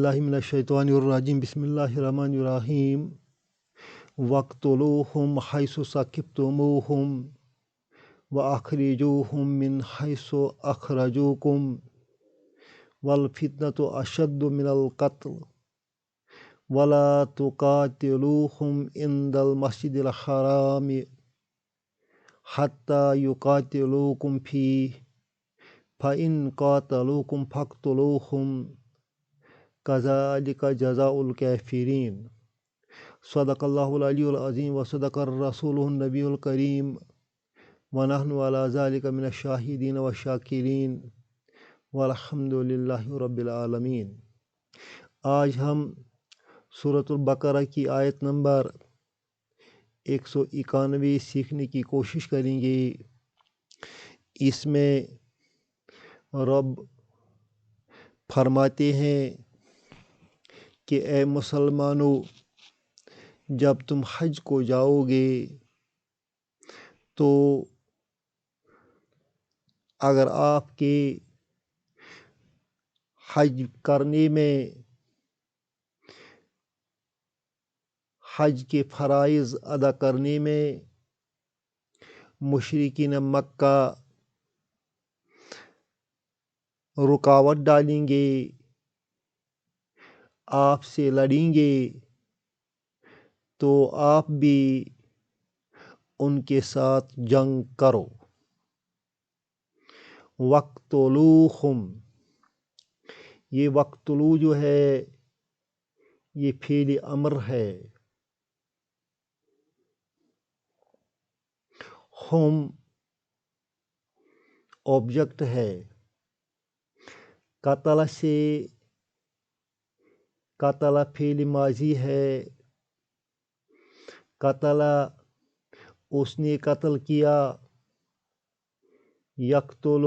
باللہ من الشیطان الرجیم بسم اللہ الرحمن الرحیم وَاقْتُلُوهُمْ حَيْثُ ثَقِفْتُمُوهُمْ وَأَخْرِجُوهُمْ مِنْ حَيْثُ أَخْرَجُوكُمْ وَالْفِتْنَةُ أَشَدُّ مِنَ الْقَتْلِ وَلَا تُقَاتِلُوهُمْ عِنْدَ الْمَسْجِدِ الْحَرَامِ حَتَّى يُقَاتِلُوكُمْ فِيهِ فَإِنْ قَاتَلُوكُمْ فَاقْتُلُوهُمْ كَذَلِكَ جَزَاءُ الْكَافِرِينَ صدق اللہ العلی العظیم وصدق الرسول النبی الکریم ونحن علی ذلک من الشاہدین والشاکرین والحمد للہ رب العالمین۔ آج ہم سورۃ البقرہ کی آیت نمبر 191 سیکھنے کی کوشش کریں گے۔ اس میں رب فرماتے ہیں کہ اے مسلمانوں، جب تم حج کو جاؤ گے تو اگر آپ کے حج کرنے میں، حج کے فرائض ادا کرنے میں مشرکین مکہ رکاوٹ ڈالیں گے، آپ سے لڑیں گے، تو آپ بھی ان کے ساتھ جنگ کرو۔ وَاقْتُلُوهُمْ، یہ وَاقْتُلُو جو ہے یہ فعل امر ہے۔ ہم آبجیکٹ ہے۔ قتل سے، قتل فعل ماضی ہے۔ قتل اس نے قتل کیا، یقتل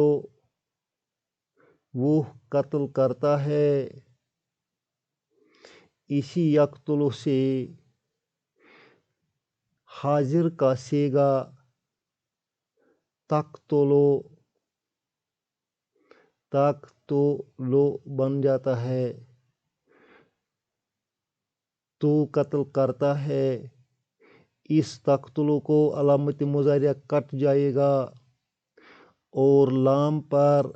وہ قتل کرتا ہے۔ اسی یقتل سے حاضر کا صیغہ تقتلو بن جاتا ہے۔ تو قتل کرتا ہے، اس تقتلو کو علامت مضارعہ کٹ جائے گا اور لام پر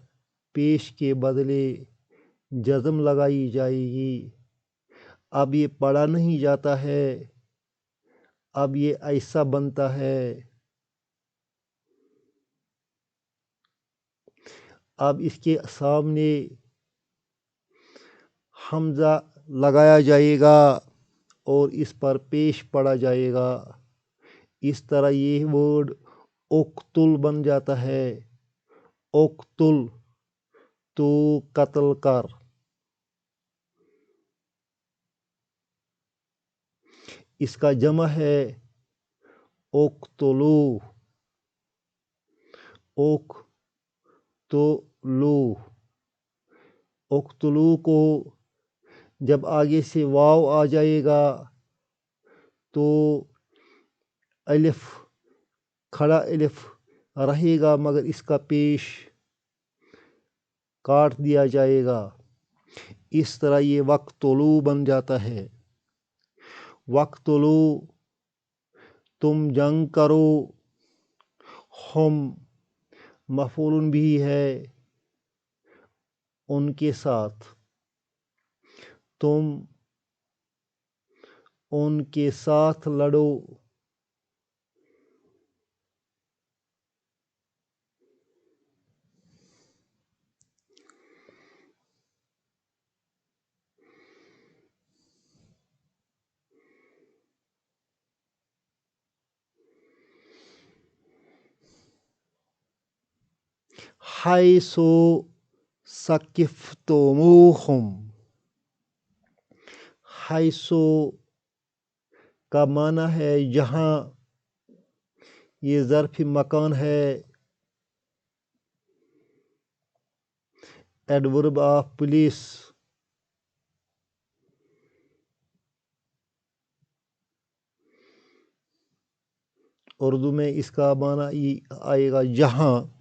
پیش کے بدلے جزم لگائی جائے گی۔ اب یہ پڑھا نہیں جاتا ہے، اب یہ ایسا بنتا ہے۔ اب اس کے سامنے حمزہ لگایا جائے گا اور اس پر پیش پڑھا جائے گا۔ اس طرح یہ ورڈ اقتل بن جاتا ہے۔ اقتل تو قتل کر۔ اس کا جمع ہے اقتلو، اقتلو۔ اقتلو کو جب آگے سے واو آ جائے گا تو الف، کھڑا الف رہے گا مگر اس کا پیش کاٹ دیا جائے گا۔ اس طرح یہ وَاقْتُلُو بن جاتا ہے۔ وَاقْتُلُو تم جنگ کرو، ہم مفعول بھی ہے ان کے ساتھ، تم ان کے ساتھ لڑو۔ حیث ثقفتموہم، حیث کا معنی ہے جہاں، یہ ظرف مکان ہے، ایڈورب آف پلیس۔ اردو میں اس کا معنی یہ آئے گا جہاں۔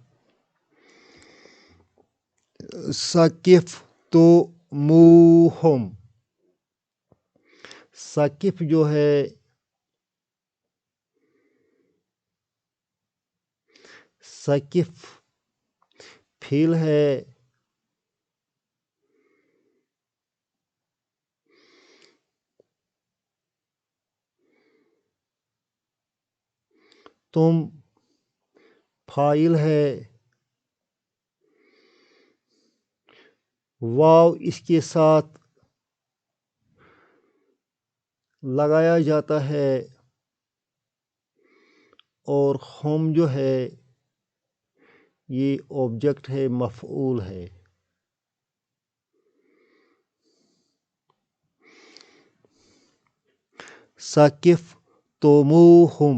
ثقفتموہم، ثقف جو ہے ثقف فعل ہے، تم فاعل ہے، واو اس کے ساتھ لگایا جاتا ہے، اور ہم جو ہے یہ آبجیکٹ ہے، مفعول ہے۔ ثقف توموہم،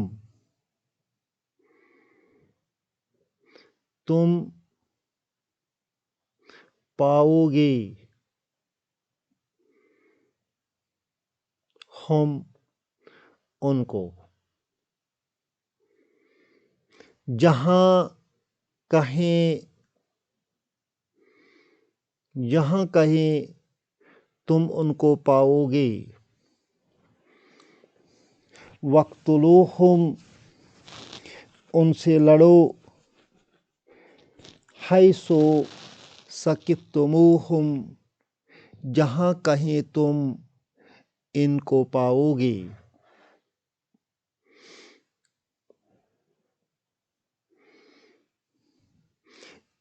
تم پاؤ گے، ہم ان کو۔ جہاں کہیں تم ان کو پاؤ گے۔ وَاقْتُلُوهُمْ، ان سے لڑو۔ حَيْثُ ثَقِفْتُمُوهُمْ، جہاں کہیں تم ان کو پاؤ گے۔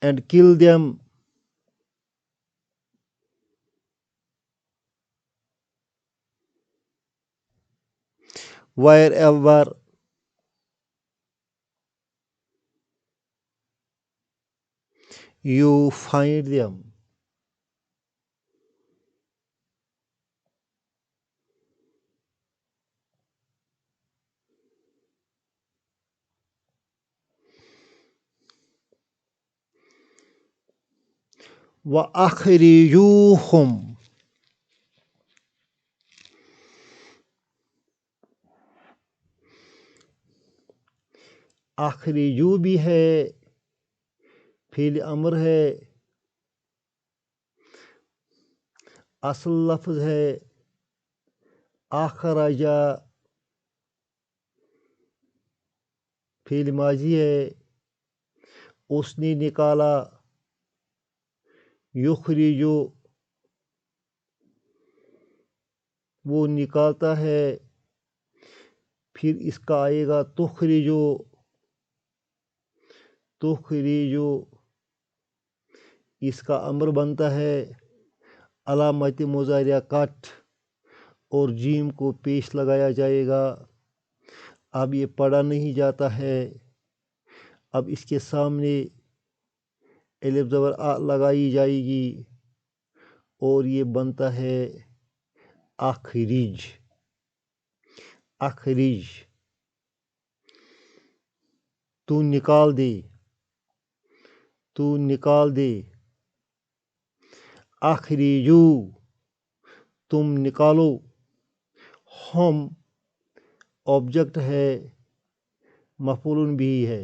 and kill them، wherever you find them۔ وَأَخْرِجُوهُمْ، اخرجو بھی ہے، فعل امر ہے، اصل لفظ ہے اخرجا، فعل ماضی ہے، اس نے نکالا، یخرجو وہ نکالتا ہے، پھر اس کا آئے گا تخرجو، اس کا امر بنتا ہے، علامت مضارعہ کٹ اور جیم کو پیش لگایا جائے گا۔ اب یہ پڑھا نہیں جاتا ہے، اب اس کے سامنے الف زبر آ لگائی جائے گی اور یہ بنتا ہے اخرج۔ تو نکال دے، اخرجو تم نکالو، ہم آبجیکٹ ہے، مفعول بھی ہے،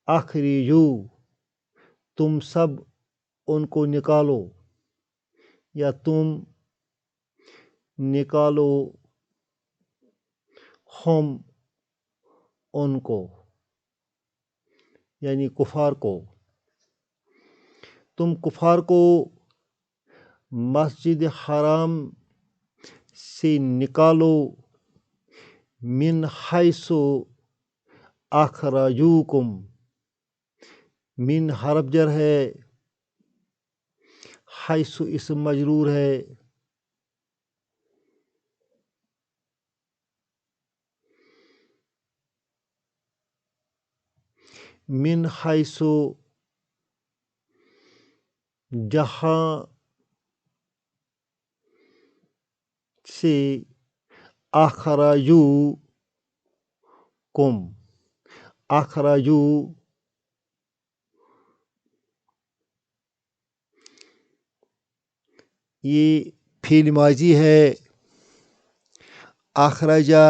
اخرجو تم سب ان کو نکالو، یا تم نکالو ہم ان کو، یعنی کفار کو۔ تم کفار کو مسجد حرام سے نکالو، من حیث اخرجوکم، من حرف جر ہے، حیث اسم مجرور ہے، من حیث جہاں سے، اخرجو یہ فعل ماضی ہے، اخراجا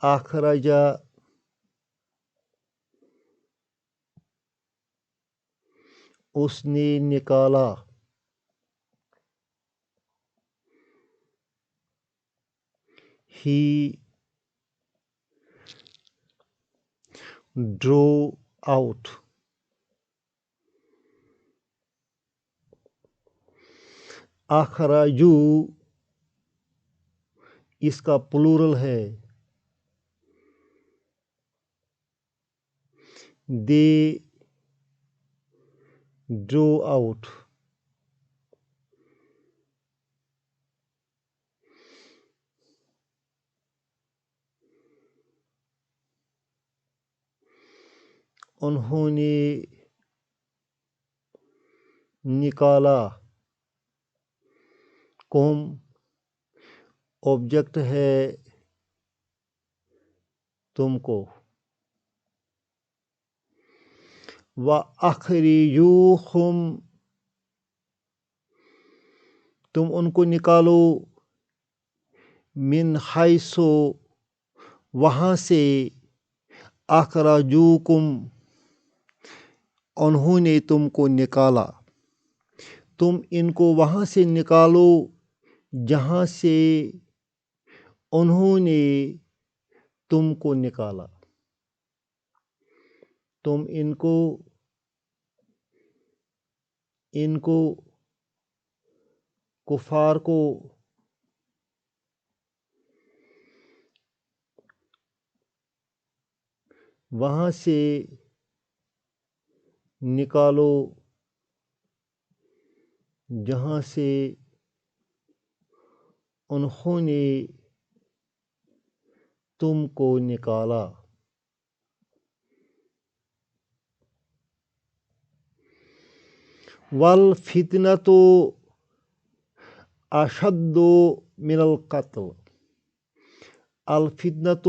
اخرجا اس نے نکالا، he drew out، اخراجو اس کا پلورل ہے، they drew out، انہوں نے نکالا، کم آبجیکٹ ہے تم کو، وَأَخْرِجُوهُمْ تم ان کو نکالو، من حیث وہاں سے، اخرجوکم انہوں نے تم کو نکالا، تم ان کو وہاں سے نکالو جہاں سے انہوں نے تم کو نکالا، تم ان کو کفار کو وہاں سے نکالو جہاں سے انہوں نے تم کو نکالا، والفتنۃ اشد من القتل، الفتنۃ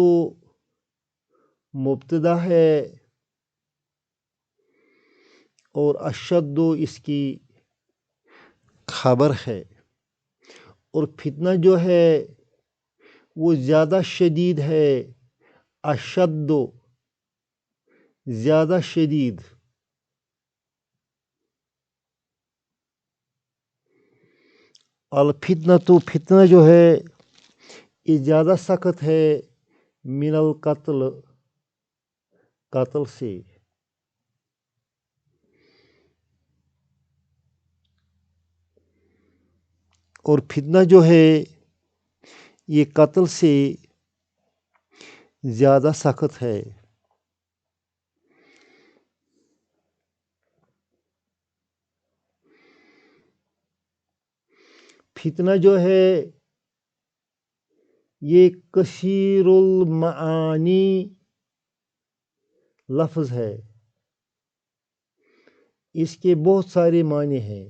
مبتدا ہے اور اشد اس کی خبر ہے، اور فتنہ جو ہے وہ زیادہ شدید ہے، اشد زیادہ شدید، الفتنۃ فتنہ جو ہے یہ زیادہ سخت ہے، من القتل قتل سے، اور فتنہ جو ہے یہ قتل سے زیادہ سخت ہے، فتنہ جو ہے یہ کثیر المعانی لفظ ہے، اس کے بہت سارے معنی ہیں،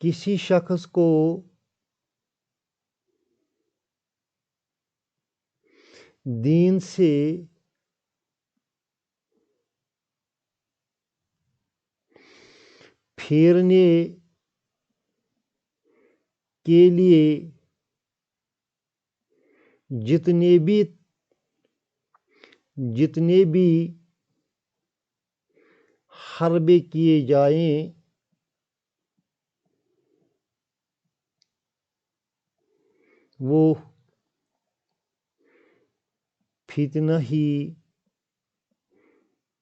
کسی شخص کو دین سے پھیرنے کے لیے جتنے بھی حربے کیے جائیں وہ فتنہ ہی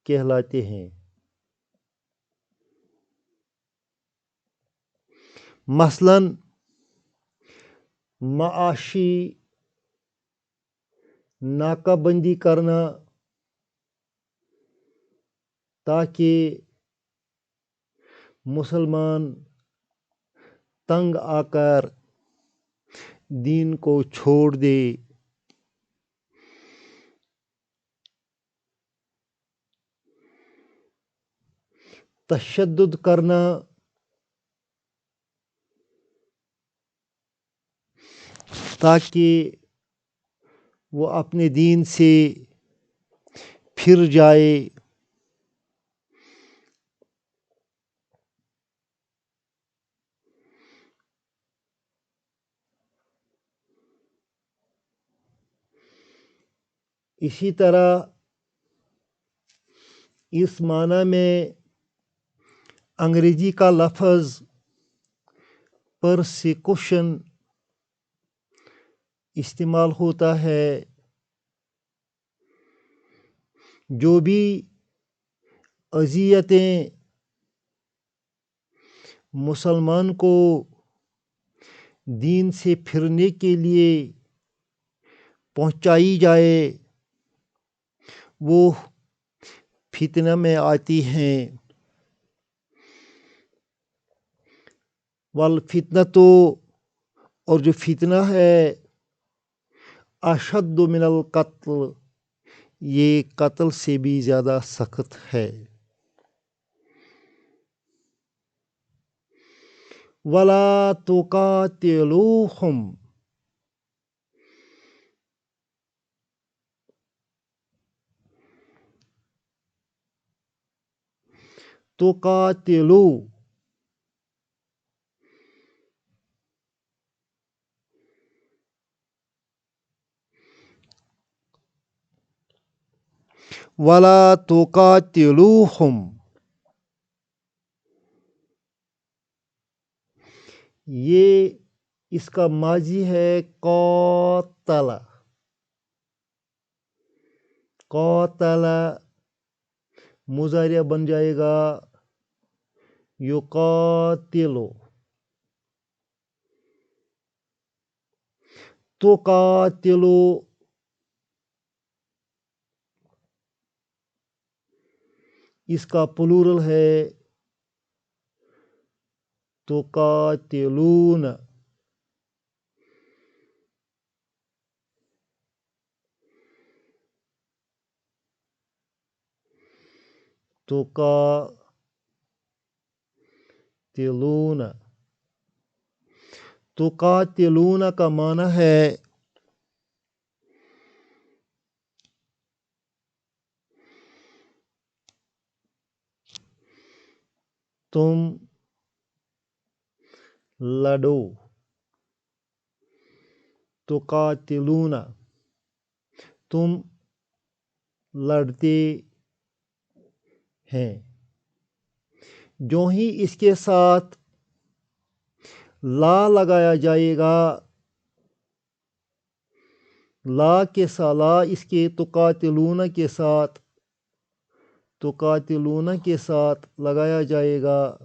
کہلاتے ہیں، مثلاً معاشی ناکہ بندی کرنا تاکہ مسلمان تنگ آ کر دین کو چھوڑ دے، تشدد کرنا تاکہ وہ اپنے دین سے پھر جائے، اسی طرح اس معنی میں انگریزی کا لفظ پرسیکوشن استعمال ہوتا ہے، جو بھی اذیتیں مسلمان کو دین سے پھرنے کے لیے پہنچائی جائے وہ فتنہ میں آتی ہیں۔ والفتنہ تو اور جو فتنہ ہے اشد من القتل، یہ قتل سے بھی زیادہ سخت ہے۔ وَلَا تُقَاتِلُوهُمْ، تُقَاتِلُو وَلَا تُقَاتِلُوهُمْ، یہ اس کا ماضی ہے قاتل، قاتل مضارع بن جائے گا یقاتلو، تقاتلو اس کا پلورل ہے تقاتلون، تقاتلون، تقاتلون کا معنی ہے تم لڑو، تقاتلون تم لڑتے ہیں۔ جو ہی اس کے ساتھ لا لگایا جائے گا، لا اس کے تقاتلون کے ساتھ لگایا جائے گا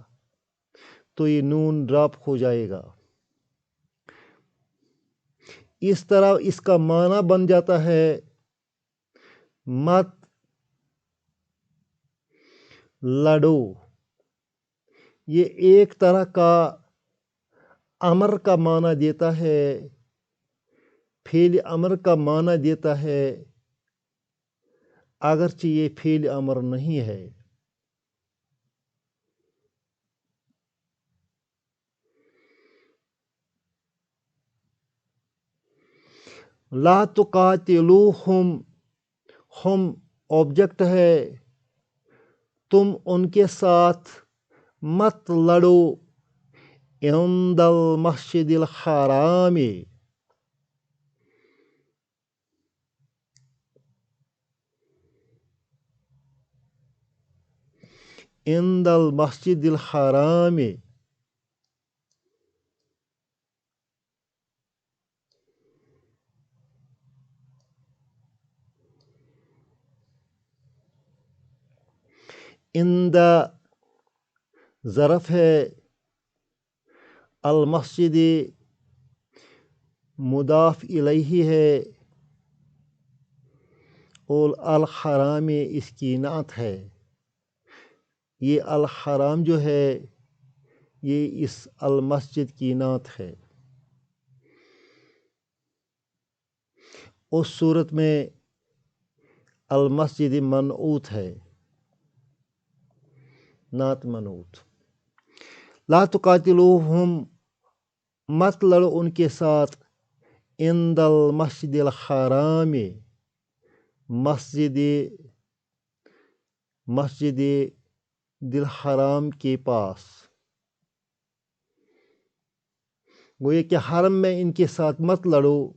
تو یہ نون ڈراپ ہو جائے گا۔ اس طرح اس کا معنی بن جاتا ہے مت لڑو۔ یہ ایک طرح کا امر کا معنی دیتا ہے، فعل امر کا معنی دیتا ہے، اگرچہ یہ فعل امر نہیں ہے۔ لا تقاتلوہم، ہم آبجیکٹ ہے، تم ان کے ساتھ مت لڑو عند المسجد الحرام، عند المسجد الحرام، عند ظرف ہے، المسجد مضاف الیہ ہے اور الحرام اس کی نعت ہے۔ یہ الحرام جو ہے یہ اس المسجد کی نعت ہے۔ اس صورت میں المسجد منعوت ہے، نعت منعوت۔ لا تقاتلوہم، مت لڑو ان کے ساتھ عند المسجد الحرام، مسجد دل حرام کے پاس۔ گویا کہ حرم میں ان کے ساتھ مت لڑو،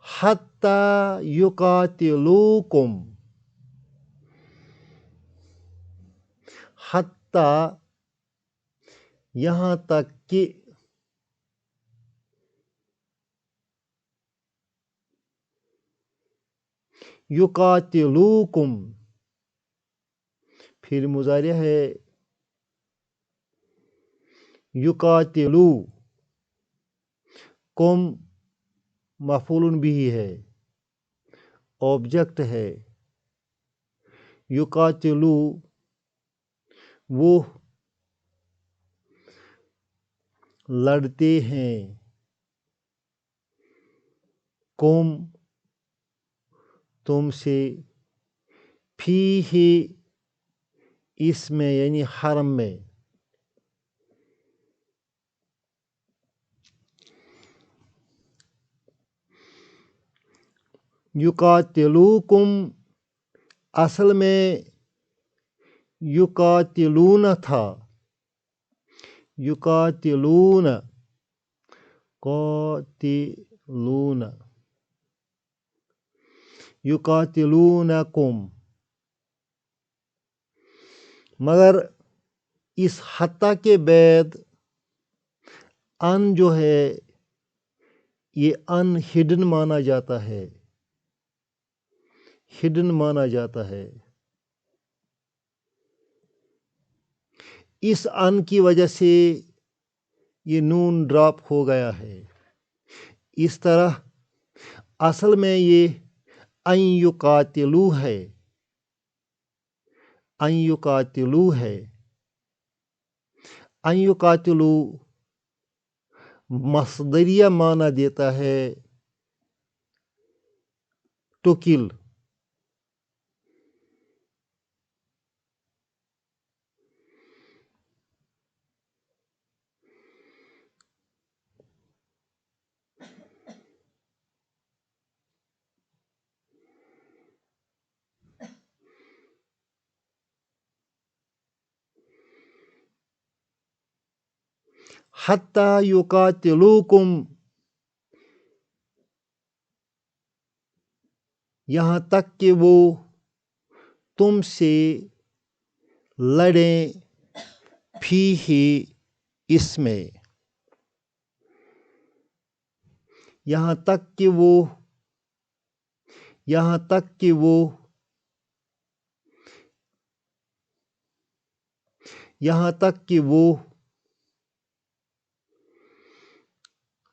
حتی یقاتلوکم، حتی یہاں تک کہ یقاتلوکم پھر مضارع ہے، یقاتلو کم مفعول بھی ہے، آبجیکٹ ہے، یقاتلو وہ لڑتے ہیں، کم تم سے، فیہ اس میں یعنی حرم میں، یقاتلوکم اصل میں یقاتلون تھا، یقاتلون قاتلون یقاتلونکم، مگر اس حتی کے بعد ان جو ہے یہ ان ہڈن مانا جاتا ہے، ہڈن مانا جاتا ہے، اس ان کی وجہ سے یہ نون ڈراپ ہو گیا ہے، اس طرح اصل میں یہ ان یقاتلو ہے، ان یقاتلو ہے، ان یقاتلو مصدریہ معنی دیتا ہے ٹو کل، حتی یقاتلوکم یہاں تک کہ وہ تم سے لڑیں، فیہ اس میں، یہاں تک کہ وہ، یہاں تک کہ وہ، یہاں تک کہ وہ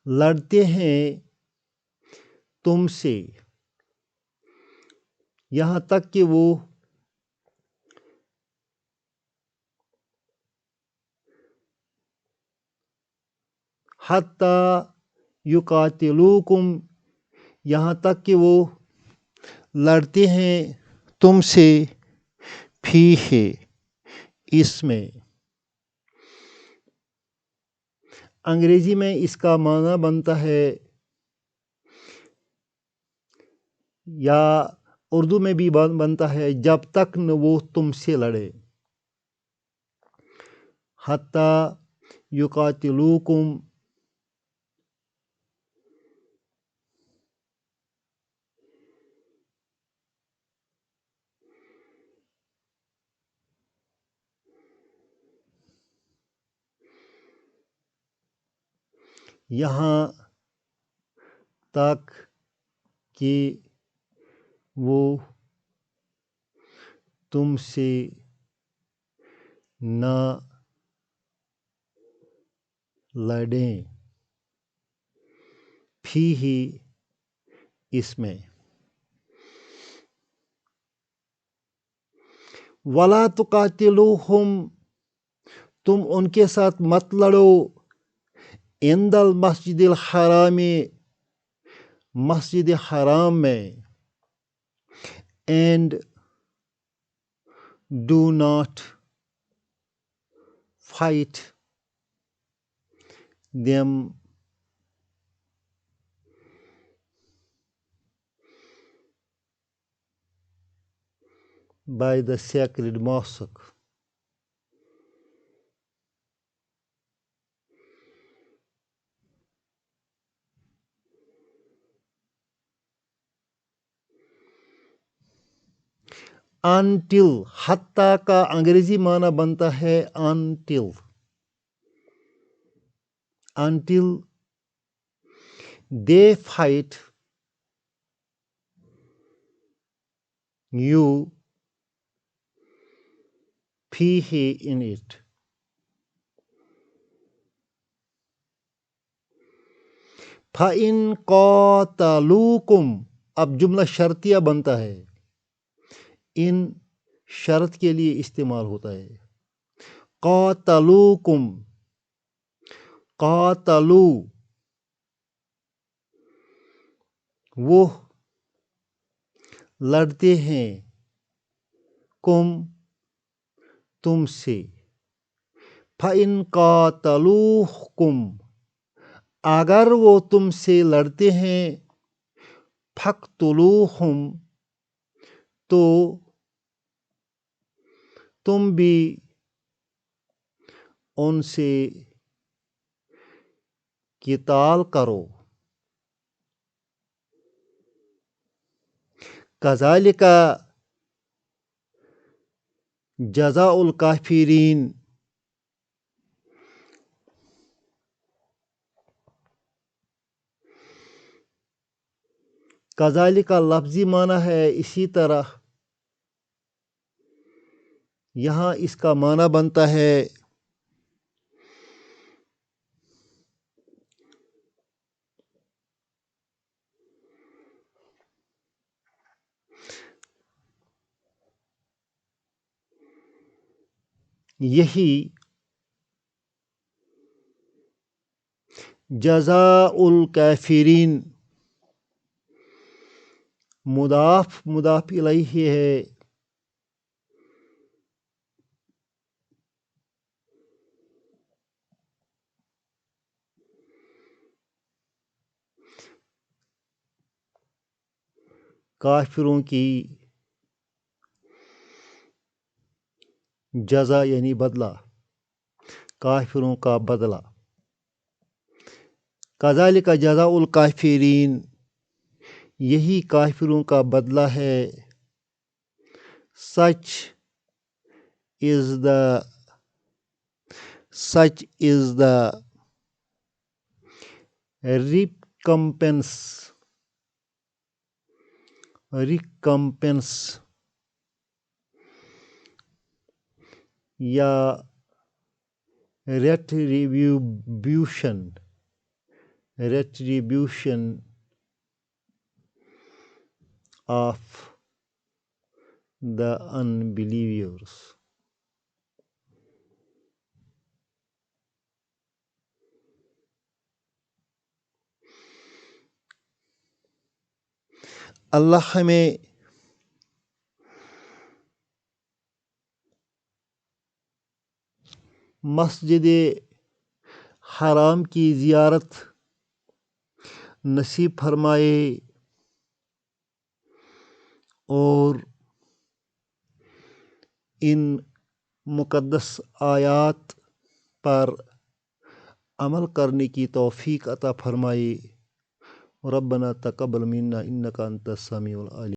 لڑتے ہیں تم سے، یہاں تک کہ وہ حتی یقاتلوکم یہاں تک کہ وہ لڑتے ہیں تم سے، فیہ اس میں، انگریزی میں اس کا معنی بنتا ہے، یا اردو میں بھی بنتا ہے، جب تک نہ وہ تم سے لڑے، حتی یقاتلوکم، یہاں تک کہ وہ تم سے نہ لڑیں، فیہ اس میں، ولا تقاتلوہم تم ان کے ساتھ مت لڑو، عند المسجد الحرام مسجد حرام میں، and do not fight them by the sacred mosque. until حتیٰ کا انگریزی معنی بنتا ہے until they fight you فيه in it. فَإِن قَاتَلُوكُمْ اب جملہ شرطیہ بنتا ہے، ان شرط کے لیے استعمال ہوتا ہے. قَاتَلُوكُمْ قاتلو وہ لڑتے ہیں، کم تم سے. فَإِن قَاتَلُوكُمْ اگر وہ تم سے لڑتے ہیں، فَاقْتُلُوهُمْ تو تم بھی ان سے قتال کرو. كَذَلِكَ جَزَاءُ الْكَافِرِينَ كَذَلِكَ لفظی معنی ہے اسی طرح. یہاں اس کا معنی بنتا ہے یہی جزاء الکافرین مضاف الیہ ہے. کافروں کی جزا یعنی بدلہ، کافروں کا بدلہ. کذالک جزاء الکافرین یہی کافروں کا بدلہ ہے. such is the recompense یا retribution of the unbelievers. اللہ ہمیں مسجد حرام کی زیارت نصیب فرمائے اور ان مقدس آیات پر عمل کرنے کی توفیق عطا فرمائے. ربنا تقبل منا انک انت السمیع العلیم.